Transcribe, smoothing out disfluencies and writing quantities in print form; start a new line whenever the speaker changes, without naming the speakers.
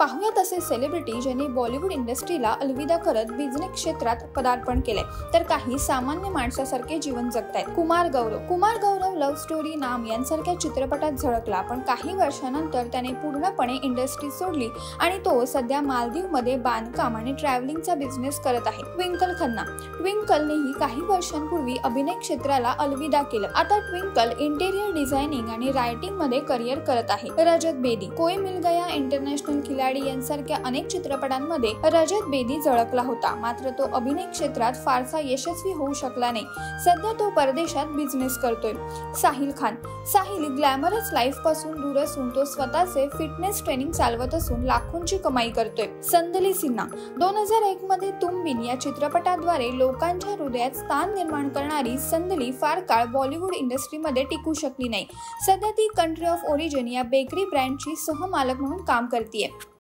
पाहुयात असे सेलिब्रिटी ज्यांनी बॉलिवूड इंडस्ट्रीला अलविदा करत बिझनेस क्षेत्रात पदार्पण केले तर काही सामान्य माणसासारखे जीवन जगतायत। कुमार गौरव लव्ह स्टोरी, नाम यांसारख्या चित्रपटात झळकला, पण काही वर्षानंतर त्याने पूर्णपणे इंडस्ट्री सोडली आणि तो सध्या मालदीवमध्ये बांधकाम आणि ट्रॅव्हलिंगचा बिझनेस करत आहे। ट्विंकलनेही काही वर्षांपूर्वी अभिनय क्षेत्राला अलविदा केलं। आता ट्विंकल इंटेरियर डिझायनिंग आणि रायटिंग मध्ये करिअर करत आहे। रजत बेदी, कोई मिल गया, इंटरनॅशनल खिलाडी यांसारख्या अनेक चित्रपटांमध्ये रजत बेदी झळकला होता, मात्र तो अभिनय क्षेत्रात फारसा यशस्वी होऊ शकला नाही। सध्या तो परदेशात बिझनेस करतोय। साहिल ग्लॅमरस लाईफ पासून दूर असून तो स्वतःचे फिटनेस ट्रेनिंग चालवत असून लाखोंची कमाई करतोय। संदली सिन्हा 2001 मध्ये तुम बिन या चित्रपटाद्वारे लोकांच्या हृदयात स्थान निर्माण करणारी संदली फार काळ बॉलिवूड इंडस्ट्रीमध्ये टिकू शकली नाही। सध्या ती कंट्री ऑफ ओरिजिन या बेकरी ब्रँडची सहमालक म्हणून काम करते।